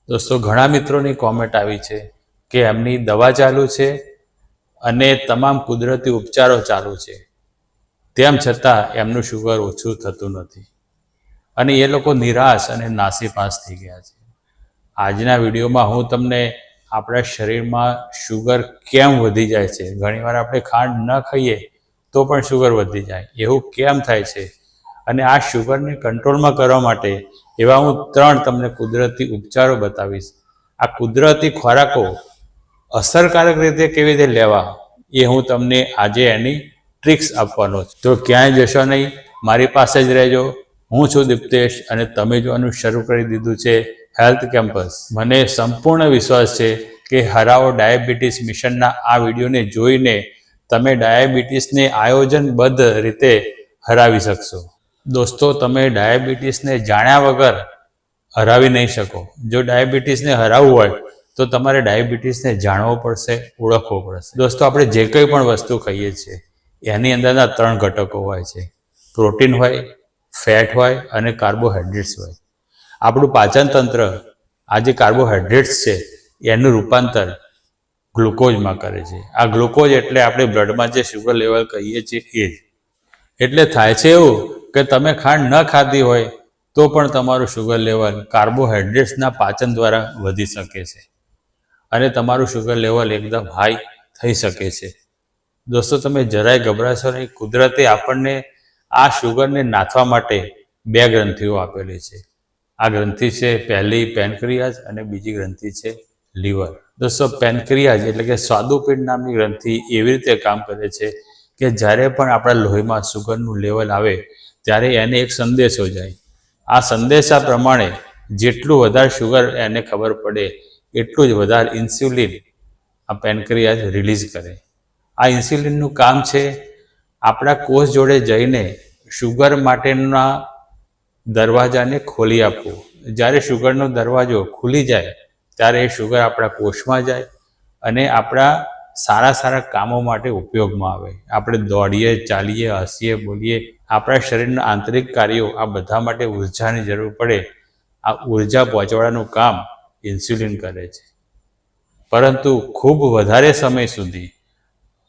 दोस्तों घणा मित्रों कॉमेंट आई है कि एमनी दवा चालू है अने तमाम कुदरती उपचारों चालू है, तेम छतां एमनुं शुगर ओछुं थतुं नथी अने ए लोको निराश अने नासीपास थई गया छे। आजना विडियो में हूँ तमने आपणा शरीर में शुगर केम वधी जाय छे, घणीवार आपणे खांड न खाईए तो पण शुगर वधी जाय, एवुं केम थाय छे अने आ शुगर ने कंट्रोल में करवा माटे एवा हूँ 3 तमने कुदरती उपचारों बतावीश। आ कुदरती खोराको असरकारक रीते केवी रीते लेवा ए हूँ तमने आजे एनी ट्रिक्स आपवानो छुं। तो क्यांय जशो नहीं, मारी पासे ज रहेजो। हूँ छुं दीप्तेश अने तमे जोवानुं शरू करी दीधुं छे हेल्थ केम्पस। मने संपूर्ण विश्वास है कि हराओ डायबिटीज मिशन आ विडियो ने जोईने तमे डायबिटीज ने आयोजनबद्ध रीते हरावी शकशो। दोस्तों तमे डायबिटीज ने जाण्या वगर हरावी नहीं शको। जो डायबिटीज ने हरावવું હોય तो तमारे डायबिटीज ने जाणवो पड़शे, ओळखवो पड़शे। दोस्तों आपणे जे कंई पण वस्तु खाईए छीए एनी अंदરના 3 घटको होय छे, प्रोटीन होय, फेट होय अने कार्बोहाइड्रेट्स होय। આપણું પાચન તંત્ર આ જે કાર્બોહાઈડ્રેટ્સ છે એનું રૂપાંતર ગ્લુકોઝમાં કરે છે। આ ગ્લુકોઝ એટલે આપણે બ્લડમાં જે શુગર લેવલ કહીએ છીએ એ જ। એટલે થાય છે એવું કે તમે ખાંડ ન ખાધી હોય તો પણ તમારું શુગર લેવલ કાર્બોહાઈડ્રેટ્સના પાચન દ્વારા વધી શકે છે અને તમારું શુગર લેવલ એકદમ હાઈ થઈ શકે છે। દોસ્તો તમે જરાય ગભરાશો નહીં, કુદરતે આપણને આ શુગરને નાથવા માટે 2 ગ્રંથિઓ આપેલી છે। आ ग्रंथि है पहली पेनक्रियाज और बीजी ग्रंथि है लीवर। दोस्तों पेनक्रियाज एटले के स्वादुपिंड नामनी ग्रंथि एवी रीते काम करे छे कि ज्यारे पण आपणा लोहीमां शुगरनुं लेवल आवे त्यारे एने एक संदेशो जाय। आ संदेशा प्रमाणे जेटलुं वधारे शुगर एने खबर पड़े एटलुं ज वधारे इन्स्युलिन आ पेनक्रियाज रिलीज करे। आ इन्स्युलिननुं काम छे आपणा कोष जोड़े जईने शुगर माटेना दरवाजा ने खोली आपवो। ज्यारे शुगरनो दरवाजो खुली जाए त्यारे शुगर आपणा कोषमां जाए अने आपणा सारा सारा कामों माटे उपयोगमां आवे। आपणे दौड़ीए, चालीए, हसीए, बोलीए, आपणा शरीરના आंतरिक कार्यों आ बधा माटे ऊर्जानी जरूर पड़े। आ ऊर्जा पहोंचाडવાનું काम इन्स्युलिन करे छे। परंतु खूब वधारे समय सुधी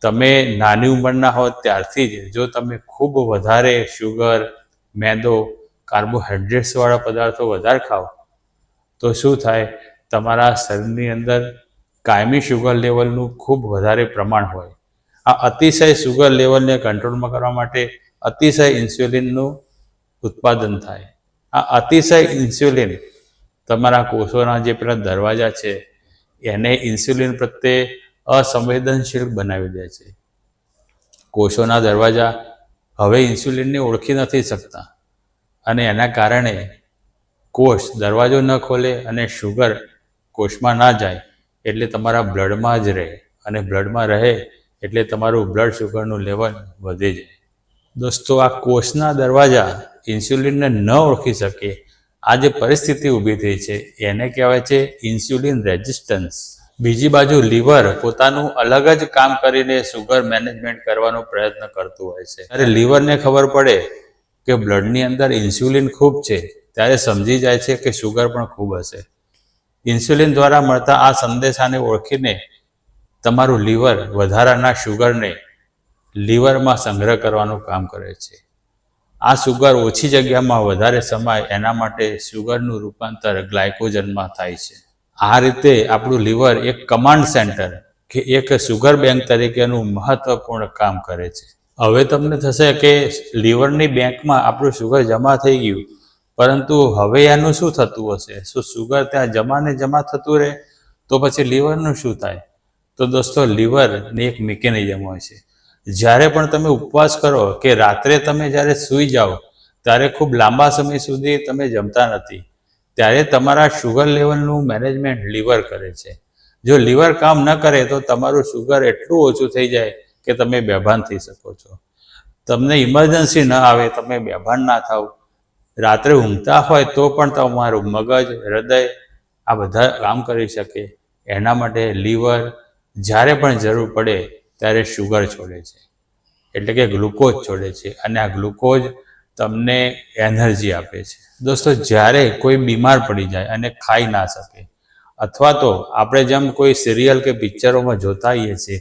तमे नानी उंमરના हो त्यारथी ज जो तमे खूब वधारे शुगर, मैदो, कार्बोहाइड्रेट्स वाला पदार्थों वधारे खाओ तो शू थाय, तमारा शरीरनी अंदर कायमी शुगर लेवलनुं खूब वधारे प्रमाण होय। आ अतिशय शुगर लेवल ने कंट्रोल में करवा माटे अतिशय इन्स्युलिननुं उत्पादन थाय। आ अतिशय इन्स्युलिन तमारा कोषोना जे पेला दरवाजा छे एने इन्स्युलिन प्रत्ये असंवेदनशील बनावी दे छे। कोषोना दरवाजा हवे इन्स्युलिन ने ओळखी नथी शकता अने एना कारणे कोष दरवाजो न खोले अने शुगर कोषमां ना जाए एटले तमारा ब्लडमां ज रहे अने ब्लडमां रहे एटले तमारुं ब्लड शुगरनुं लेवल वधी जाए। दोस्तों आ कोषना दरवाजा इन्स्युलिन ने न ओळखी शके आ जे परिस्थिति ऊभी थई छे एने कहेवाय छे इन्स्युलिन रेजिस्टन्स। बीजी बाजू लीवर पोतानुं अलग ज काम करीने शुगर मैनेजमेंट करवानो प्रयत्न करतुं होय छे। अरे लीवर ने खबर पड़े कि ब्लडनी अंदर इन्स्युलिन खूब है त्यारे समझी जाए छे कि शुगर पण खूब हशे। इन्स्युलिन द्वारा मळता आ संदेशा ने ओळखीने तमारुं लीवर वधाराना शुगर ने लीवर में संग्रह करवानुं काम करे छे। आ शुगर ओछी जग्या में वधारे समय एना माटे शुगरनुं रूपांतर ग्लायकोजन में थाय छे। आ रीते आपणुं लीवर एक कमांड सेंटर के एक शुगर बैंक तरीकेनुं महत्वपूर्ण काम करे छे। हवे तमने थशे के लीवरनी बेंकमां आपणुं शुगर जमा थई गयुं, परंतु हवे एनुं शुं थतुं हशे? शुं शुगर त्यां जमा ने जमा थतुं रहे तो पछी लीवरनुं शुं थाय? तो दोस्तों लीवरनी एक मिकेनिजम होय छे। ज्यारे पण तमे उपवास करो के रात्रे तमे ज्यारे सूई जाओ त्यारे खूब लांबा समय सुधी तमे जमता नथी, त्यारे तमारा शुगर लेवलनुं मैनेजमेंट लीवर करे छे। जो लीवर काम न करे तो तमारुं शुगर एटलुं ओछुं थई जाय के तमे बेभान थई शको छो। तमने इमरजन्सी न आवे, तमे बेभान ना थाओ, रात्रे ऊंघता होय तो पण तमारुं मगज, हृदय आ बधा काम करी शके एना माटे लीवर ज्यारे पण जरूर पड़े त्यारे शुगर छोड़े छे, एटले के ग्लूकोज छोड़े छे अने आ ग्लूकोज तमने एनर्जी आपे छे। दोस्तों ज्यारे कोई बीमार पड़ी जाए अने खाई ना सके અથવા તો આપણે જેમ કોઈ સિરિયલ કે પિક્ચરોમાં જોતા હોઈએ છીએ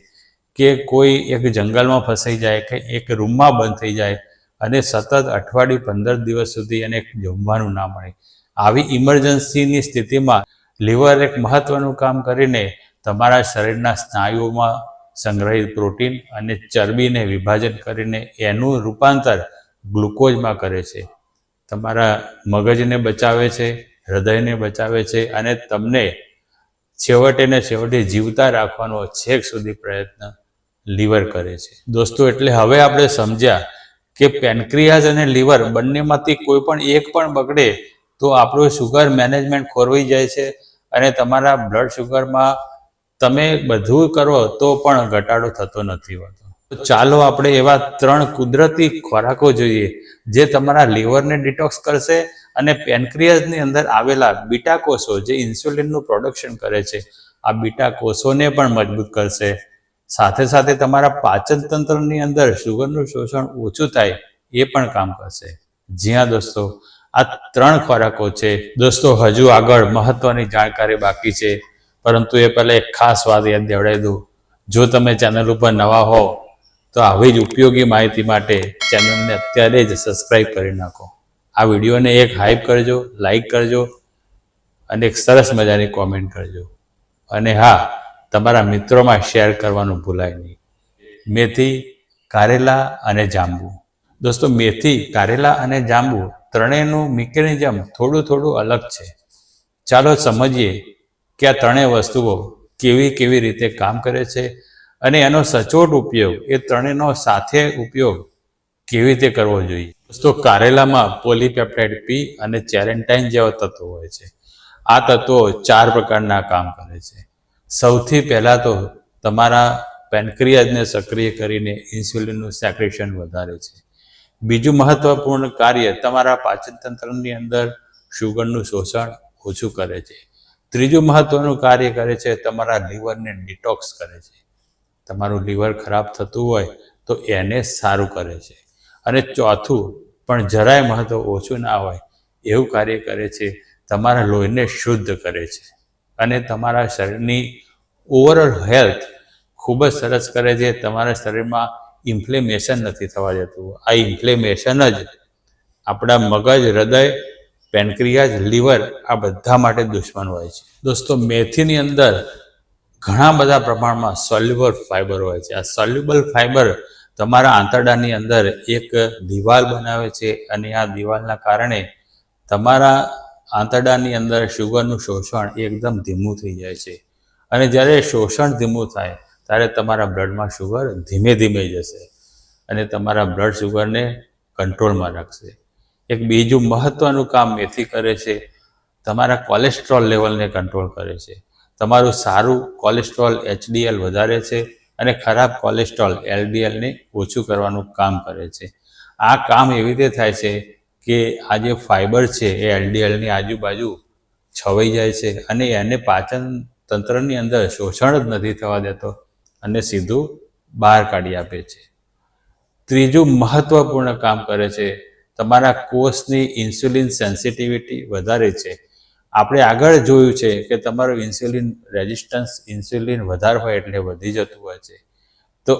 કે કોઈ એક જંગલમાં ફસાઈ જાય કે એક રૂમમાં બંધ થઈ જાય અને સતત અઠવાડિયું 15 દિવસ સુધી એને જમવાનું ના મળે, આવી ઇમરજન્સીની સ્થિતિમાં લીવર એક મહત્વનું કામ કરીને તમારા શરીરના સ્નાયુઓમાં સંગ્રહિત પ્રોટીન અને ચરબીને વિભાજન કરીને એનું રૂપાંતર ગ્લુકોઝમાં કરે છે. તમારા મગજને બચાવે છે, હૃદયને બચાવે છે અને તમને છેવટે જીવતા રાખવાનો છેક સુધી પ્રયત્ન લીવર કરે છે. દોસ્તો, એટલે હવે આપણે સમજ્યા કે પેનક્રિયાઝ અને લીવર બંનેમાંથી કોઈ પણ એક પણ બગડે તો આપણું શુગર મેનેજમેન્ટ ખોરવાઈ જાય છે અને તમારા બ્લડ શુગરમાં તમે બધું કરો તો પણ ઘટાડો થતો નથી હોતો. તો ચાલો આપણે એવા 3 કુદરતી ખોરાકો જોઈએ જે તમારા લીવરને ડિટોક્સ કરશે અને પેનક્રિયાઝની અંદર આવેલા બીટા કોષો જે ઇન્સ્યુલિનનું પ્રોડક્શન કરે છે, આ બીટા કોષોને પણ મજબૂત કરશે. સાથે સાથે તમારા પાચન તંત્રની અંદર શુગરનું શોષણ ઓછું થાય એ પણ કામ કરશે. જી હા દોસ્તો, આ 3 ખોરાકો છે. દોસ્તો, હજુ આગળ મહત્વની જાણકારી બાકી છે, પરંતુ એ પહેલાં એક ખાસ વાત યાદ દેવડાવી દઉં. જો તમે ચેનલ ઉપર નવા હો તો આવી જ ઉપયોગી માહિતી માટે ચેનલને અત્યારે જ સબસ્ક્રાઈબ કરી નાખો. આ વિડીયોને એક હાઈપ કરજો, લાઈક કરજો અને એક સરસ મજાની કોમેન્ટ કરજો. અને હા, તમારા મિત્રોમાં શેર કરવાનું ભૂલાય નહીં. મેથી, કારેલા અને જાંબુ. દોસ્તો, મેથી, કારેલા અને જાંબુ ત્રણેયનું મિકેનિઝમ થોડું અલગ છે. ચાલો સમજીએ કે આ ત્રણેય વસ્તુઓ કેવી રીતે કામ કરે છે અને એનો સચોટ ઉપયોગ, એ ત્રણેયનો સાથે ઉપયોગ કેવી રીતે કરવો જોઈએ. દોસ્તો, કારેલામાં પોલીપેપ્ટાઇડ પી અને ચેરેન્ટાઇન જેવા તત્વો હોય છે. આ તત્વો 4 પ્રકારના કામ કરે છે. સૌથી પહેલાં તો તમારા પેનક્રિયાઝને સક્રિય કરીને ઇન્સ્યુલિનનું સેક્રેશન વધારે છે. બીજું મહત્વપૂર્ણ કાર્ય તમારા પાચન તંત્રની અંદર શુગરનું શોષણ ઓછું કરે છે. ત્રીજું મહત્વનું કાર્ય કરે છે, તમારા લીવરને ડિટોક્સ કરે છે. તમારું લીવર ખરાબ થતું હોય તો એને સારું કરે છે. અને ચોથું પણ જરાય મહત્વ ઓછું ના હોય એવું કાર્ય કરે છે, તમારા લોહીને શુદ્ધ કરે છે અને તમારા શરીરની ઓવરઓલ હેલ્થ ખૂબ જ સરસ કરે છે. તમારા શરીરમાં ઇન્ફ્લેમેશન નથી થવા દેતું. આ ઇન્ફ્લેમેશન જ આપણા મગજ, હૃદય, પેનક્રિયાઝ, લીવર આ બધા માટે દુશ્મન હોય છે. દોસ્તો, મેથીની અંદર ઘણા બધા પ્રમાણમાં સોલ્યુબલ ફાઇબર હોય છે. આ સોલ્યુબલ ફાઇબર તમારા આંતરડાની અંદર એક દિવાલ બનાવે છે અને આ દિવાલના કારણે તમારા આંતરડાની અંદર શુગરનું શોષણ એકદમ ધીમું થઈ જાય છે. અને જ્યારે શોષણ ધીમું થાય ત્યારે તમારા બ્લડમાં શુગર ધીમે જશે અને તમારા બ્લડ શુગરને કંટ્રોલમાં રાખશે. એક બીજું મહત્વનું કામ મેથી કરે છે, તમારા કોલેસ્ટ્રોલ લેવલને કંટ્રોલ કરે છે. તમારું સારું કોલેસ્ટ્રોલ HDL વધારે છે અને ખરાબ કોલેસ્ટ્રોલ LDLને ઓછું કરવાનું કામ કરે છે. આ કામ એવી રીતે થાય છે કે આ જે ફાઇબર છે એ LDLની આજુબાજુ છવાઈ જાય છે અને એને પાચન તંત્રની અંદર શોષણ જ નથી થવા દેતો અને સીધું બહાર કાઢી આપે છે. ત્રીજું મહત્વપૂર્ણ કામ કરે છે, તમારા કોષની ઇન્સ્યુલિન સેન્સિટિવિટી વધારે છે. આપણે આગળ જોયું છે કે તમારું ઇન્સ્યુલિન રેઝિસ્ટન્સ, ઇન્સ્યુલિન વધારે હોય એટલે વધી જતું હોય છે. તો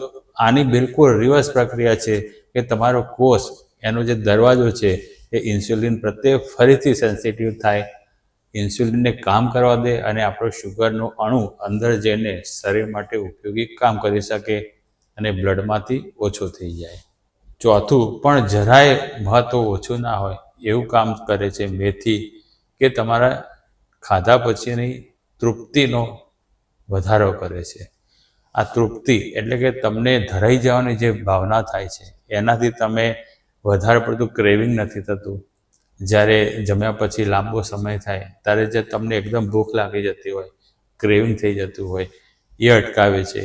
આની બિલકુલ રિવર્સ પ્રક્રિયા છે કે તમારો કોષ, એનો જે દરવાજો છે એ ઇન્સ્યુલિન પ્રત્યે ફરીથી સેન્સિટિવ થાય, ઇન્સ્યુલિનને કામ કરવા દે અને આપણો શુગરનો અણુ અંદર જઈને શરીર માટે ઉપયોગી કામ કરી શકે અને બ્લડમાંથી ઓછો થઈ જાય. ચોથું પણ જરાય મહત્વ ઓછું ના હોય એવું કામ કરે છે મેથી, કે તમારા ખાધા પછીની તૃપ્તિનો વધારો કરે છે. આ તૃપ્તિ એટલે કે તમને ધરાઈ જવાની જે ભાવના થાય છે, એનાથી તમે વધારે પડતું ક્રેવિંગ નથી થતું. જ્યારે જમ્યા પછી લાંબો સમય થાય ત્યારે જે તમને એકદમ ભૂખ લાગી જતી હોય, ક્રેવિંગ થઈ જતું હોય, એ અટકાવે છે.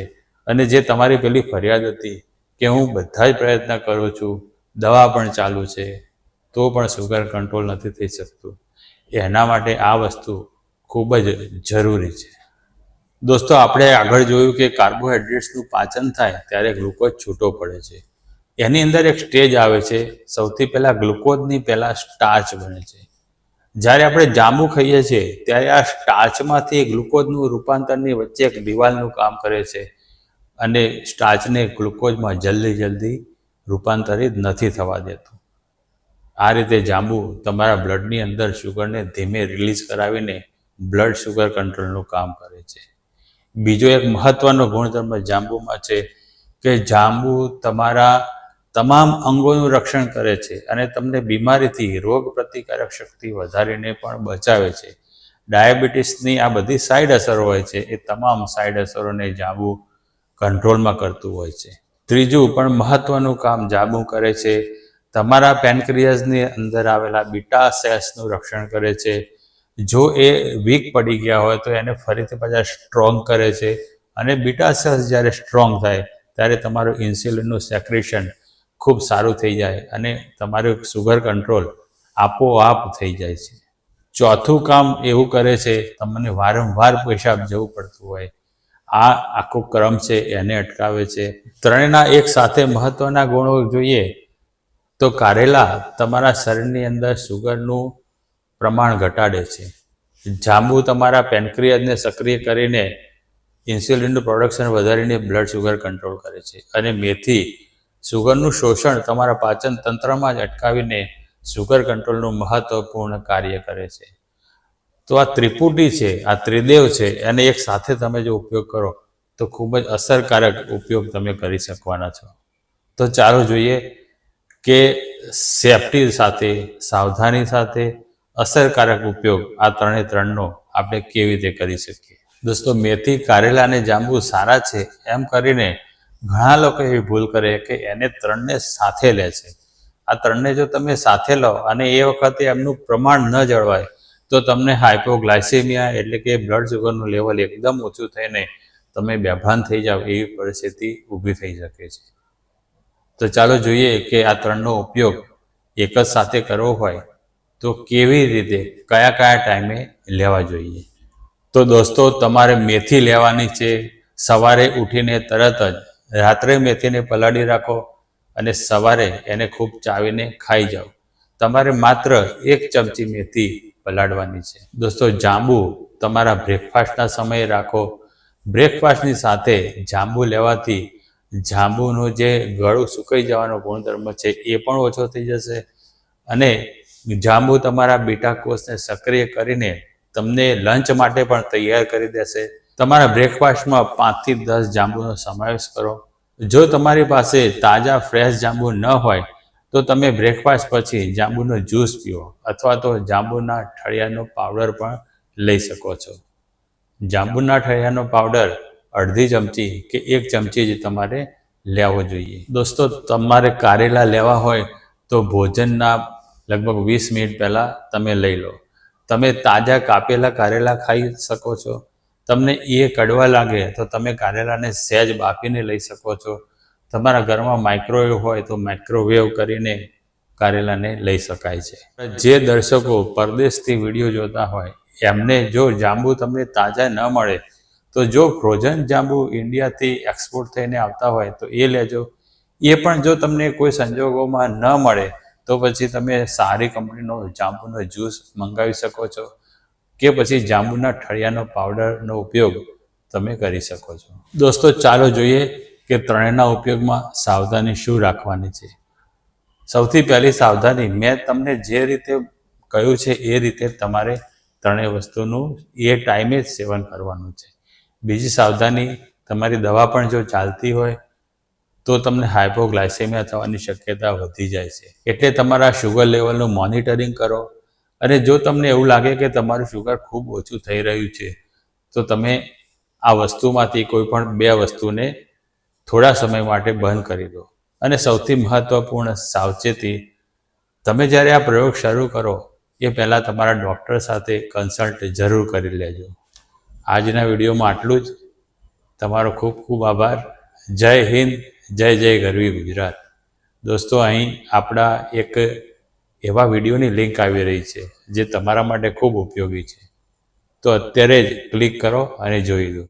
અને જે તમારી પેલી ફરિયાદ હતી કે હું બધા જ પ્રયત્ન કરું છું, દવા પણ ચાલુ છે, તો પણ શુગર કંટ્રોલ નથી થઈ શકતું, એના માટે આ વસ્તુ ખૂબ જ જરૂરી છે. દોસ્તો, આપણે આગળ જોયું કે કાર્બોહાઈડ્રેટ્સનું પાચન થાય ત્યારે ગ્લુકોઝ છૂટો પડે છે. એની અંદર એક સ્ટેજ આવે છે, સૌથી પહેલાં ગ્લુકોઝની પહેલાં સ્ટાર્ચ બને છે. જ્યારે આપણે જાંબુ ખાઈએ છીએ ત્યારે આ સ્ટાર્ચમાંથી ગ્લુકોઝનું રૂપાંતરની વચ્ચે એક દિવાલનું કામ કરે છે અને સ્ટાર્ચને ગ્લુકોઝમાં જલ્દી રૂપાંતરિત નથી થવા દેતું. આ રીતે જાંબુ તમારા બ્લડની અંદર શુગરને ધીમે રિલીઝ કરાવીને બ્લડ શુગર કંટ્રોલનું કામ કરે છે. બીજો એક મહત્વનો ગુણધર્મ જાંબુમાં છે કે જાંબુ તમારા તમામ અંગોનું રક્ષણ કરે છે અને તમને બીમારીથી રોગ પ્રતિકારક શક્તિ વધારીને પણ બચાવે છે. ડાયાબિટીસની આ બધી સાઈડ અસરો હોય છે એ તમામ સાઈડ અસરોને જાંબુ કંટ્રોલમાં કરતું હોય છે. ત્રીજું પણ મહત્વનું કામ જાંબુ કરે છે, તમારા પેનક્રિયાસની અંદર આવેલા બીટા સેલ્સનું રક્ષણ કરે છે. જો એ વીક પડી ગયા હોય તો એને ફરીથી પાછા સ્ટ્રોંગ કરે છે અને બીટા સેલ્સ જ્યારે સ્ટ્રોંગ થાય ત્યારે તમારું ઇન્સ્યુલિનનું સેક્રેશન ખૂબ સારું થઈ જાય અને તમારું શુગર કંટ્રોલ આપોઆપ થઈ જાય છે. ચોથું કામ એવું કરે છે, તમને વારંવાર પેશાબ જવું પડતું હોય આ આખો ક્રમ છે એને અટકાવે છે. ત્રણેયના એક સાથે મહત્વના ગુણો જોઈએ તો કારેલા તમારા શરીરની અંદર શુગરનું પ્રમાણ ઘટાડે છે. જાંબુ તમારા પેનક્રિયાસને સક્રિય કરીને ઇન્સ્યુલિનનું પ્રોડક્શન વધારીને બ્લડ શુગર કંટ્રોલ કરે છે. અને મેથી શુગરનું શોષણ તમારા પાચન તંત્રમાં જ અટકાવીને શુગર કંટ્રોલનું મહત્વપૂર્ણ કાર્ય કરે છે. તો આ ત્રિપુટી છે, આ ત્રિદેવ છે, એને એક સાથે તમે જો ઉપયોગ કરો તો ખૂબ જ અસરકારક ઉપયોગ તમે કરી શકવાના છો. તો ચાલો જોઈએ કે સેફટી સાથે, સાવધાની સાથે અસરકારક ઉપયોગ આ ત્રણનો આપણે કેવી રીતે કરી શકીએ. દોસ્તો, મેથી, કારેલા અને જાંબુ સારા છે એમ કરીને ઘણા લોકો એવી ભૂલ કરે કે એને ત્રણને સાથે લે છે. આ ત્રણને જો તમે સાથે લો અને એ વખતે એમનું પ્રમાણ ન જળવાય તો તમને હાઇપોગ્લાયસેમિયા એટલે કે બ્લડ શુગરનું લેવલ એકદમ ઓછું થઈને તમે બેભાન થઈ જાઓ એવી પરિસ્થિતિ ઊભી થઈ શકે છે. તો ચાલો જોઈએ કે આ ત્રણનો ઉપયોગ એક જ સાથે કરવો હોય તો કેવી રીતે કયા ટાઈમે લેવા જોઈએ. તો દોસ્તો, તમારે મેથી લેવાની છે. સવારે ઉઠીને તરત જ રાત્રે મેથીને પલાળી રાખો અને સવારે એને ખૂબ ચાવીને ખાઈ જાઓ. તમારે માત્ર 1 ચમચી મેથી પલાળવાની છે. દોસ્તો, જાંબુ તમારા બ્રેકફાસ્ટના સમયે રાખો. બ્રેકફાસ્ટની સાથે જાંબુ લેવાથી જાંબુનું જે ગળું સુકાઈ જવાનો ગુણધર્મ છે એ પણ ઓછો થઈ જશે અને જાંબુ તમારા બીટા કોષને સક્રિય કરીને તમને લંચ માટે પણ તૈયાર કરી દેશે. તમારા બ્રેકફાસ્ટમાં 5 થી 10 જાંબુનો સમાવેશ કરો. જો તમારી પાસે તાજા ફ્રેશ જાંબુ ન હોય તો તમે બ્રેકફાસ્ટ પછી જાંબુનો જ્યુસ પીવો અથવા તો જાંબુના ઠળિયાનો પાવડર પણ લઈ શકો છો. જાંબુના ઠળિયાનો પાવડર અડધી ચમચી કે 1 ચમચી જ તમારે લેવો જોઈએ. દોસ્તો, તમારે કારેલા લેવા હોય તો ભોજનના લગભગ 20 મિનિટ પહેલાં તમે લઈ લો. તમે તાજા કાપેલા કારેલા ખાઈ શકો છો. તમને એ કડવા લાગે તો તમે કારેલાને સહેજ બાફીને લઈ શકો છો. તમારા ઘરમાં માઇક્રોવેવ હોય તો માઇક્રોવેવ કરીને કારેલાને લઈ શકાય છે. જે દર્શકો પરદેશથી વિડીયો જોતા હોય એમને જો જાંબુ તમને તાજા ન મળે તો જો ફ્રોઝન જાંબુ ઇન્ડિયાથી એક્સપોર્ટ થઈને આવતા હોય તો એ લેજો. એ પણ જો તમને કોઈ સંજોગોમાં ન મળે તો પછી તમે સારી કંપનીનો જાંબુનો જ્યુસ મંગાવી શકો છો કે પછી જાંબુના ઠળિયાનો પાવડરનો ઉપયોગ તમે કરી શકો છો. દોસ્તો, ચાલો જોઈએ કે ત્રણેયના ઉપયોગમાં સાવધાની શું રાખવાની છે. સૌથી પહેલી સાવધાની, મેં તમને જે રીતે કહ્યું છે એ રીતે તમારે ત્રણેય વસ્તુનું એ ટાઈમે જ સેવન કરવાનું છે. બીજી સાવધાની, તમારી દવા પણ જો ચાલતી હોય તો તમને હાઇપોગ્લાયસેમિયા થવાની શક્યતા વધી જાય છે. એટલે તમારા શુગર લેવલનું મોનિટરિંગ કરો અને જો તમને એવું લાગે કે તમારું શુગર ખૂબ ઓછું થઈ રહ્યું છે તો તમે આ વસ્તુમાંથી કોઈ પણ 2 વસ્તુને થોડા સમય માટે બંધ કરી દો. અને સૌથી મહત્ત્વપૂર્ણ સાવચેતી, તમે જ્યારે આ પ્રયોગ શરૂ કરો એ પહેલાં તમારા ડૉક્ટર સાથે કન્સલ્ટ જરૂર કરી લેજો. આજના વિડીયોમાં આટલું જ. તમારો ખૂબ ખૂબ આભાર. જય હિન્દ, જય જય ગરવી ગુજરાત. દોસ્તો, અહીં આપણા એક એવા વિડીયોની લિંક આવી રહી છે જે તમારા માટે ખૂબ ઉપયોગી છે. તો અત્યારે જ ક્લિક કરો અને જોઈ લો.